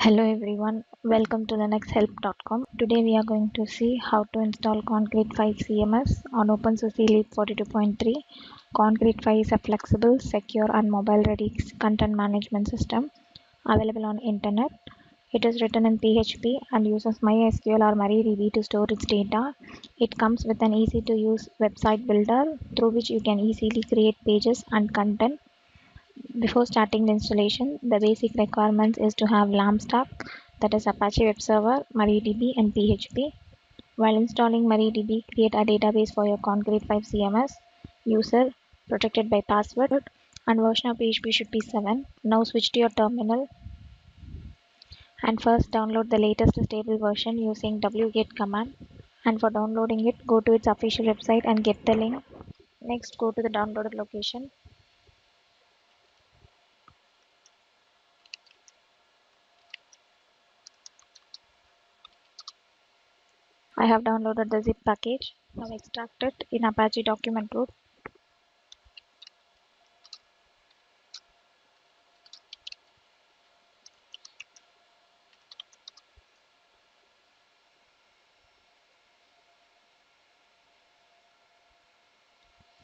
Hello everyone, welcome to the nexthelp.com. Today we are going to see how to install Concrete5 CMS on OpenSUSE Leap 42.3. Concrete5 is a flexible, secure and mobile-ready content management system available on internet. It is written in PHP and uses MySQL or MariaDB to store its data. It comes with an easy-to-use website builder through which you can easily create pages and content. Before starting the installation, the basic requirements is to have LAMP stack, that is Apache Web Server, MariaDB and PHP. While installing MariaDB, create a database for your Concrete5 CMS user protected by password and version of PHP should be 7. Now switch to your terminal and first download the latest stable version using wget command. And for downloading it, go to its official website and get the link. Next, go to the downloaded location. I have downloaded the zip package. Now extract it in Apache document root.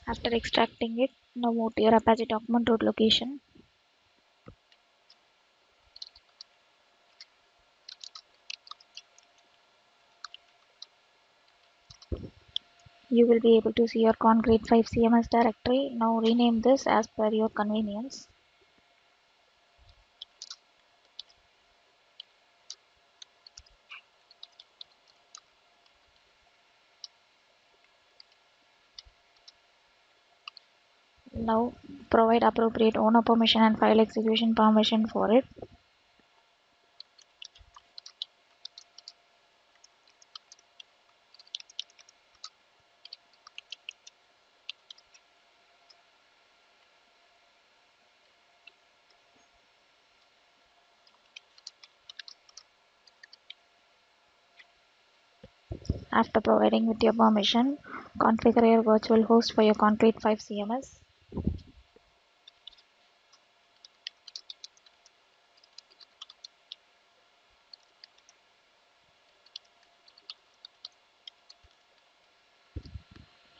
After extracting it, now move to your Apache document root location. You will be able to see your Concrete5 CMS directory. Now rename this as per your convenience. Now provide appropriate owner permission and file execution permission for it. After providing with your permission, configure your virtual host for your Concrete5 CMS.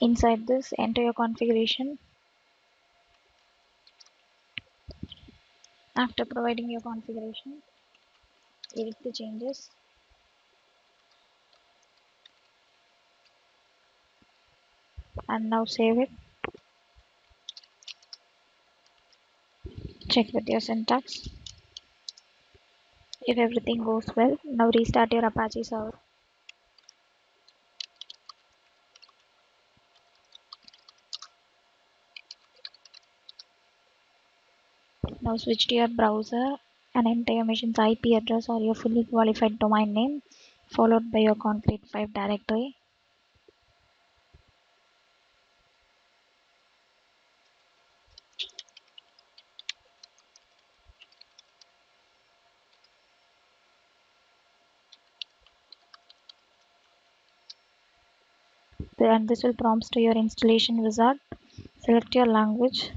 Inside this, enter your configuration. After providing your configuration, edit the changes. And now save it. Check with your syntax. If everything goes well, now restart your Apache server. Now switch to your browser and enter your machine's IP address or your fully qualified domain name followed by your Concrete5 directory. And this will prompt to your installation wizard. Select your language.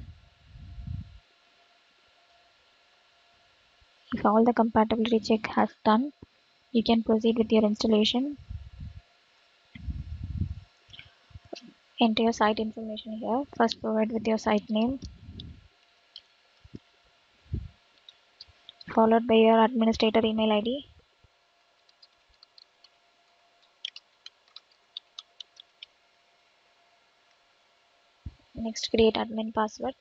If all the compatibility check has done, you can proceed with your installation. Enter your site information here. First provide with your site name, followed by your administrator email ID. Next, create admin password.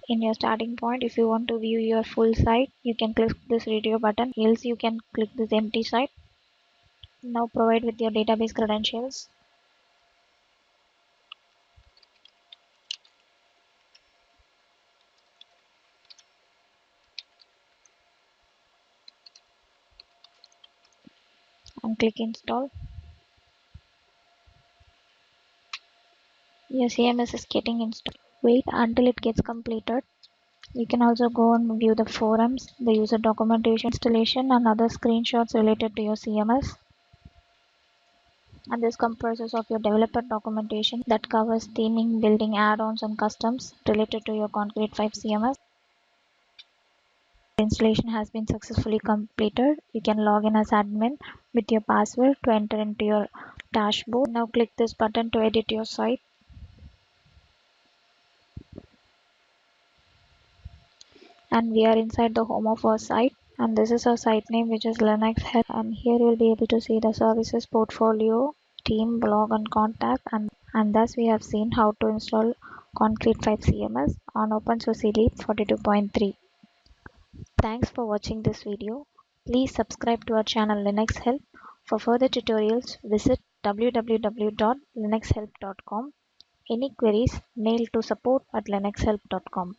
In your starting point, if you want to view your full site, you can click this radio button, else you can click this empty site. Now provide with your database credentials. And click install. Your CMS is getting installed. Wait until it gets completed. You can also go and view the forums, the user documentation, installation and other screenshots related to your CMS. And this comprises of your developer documentation that covers theming, building add-ons and customs related to your Concrete5 CMS. Installation has been successfully completed. You can log in as admin with your password to enter into your dashboard. Now click this button to edit your site. And we are inside the home of our site, and this is our site name, which is Linux Help. And here you'll be able to see the services portfolio, team, blog and contact, and thus we have seen how to install Concrete5 CMS on OpenSUSE Leap 42.3. Thanks for watching this video. Please subscribe to our channel Linux Help. For further tutorials, visit www.linuxhelp.com. Any queries, mail to support@linuxhelp.com.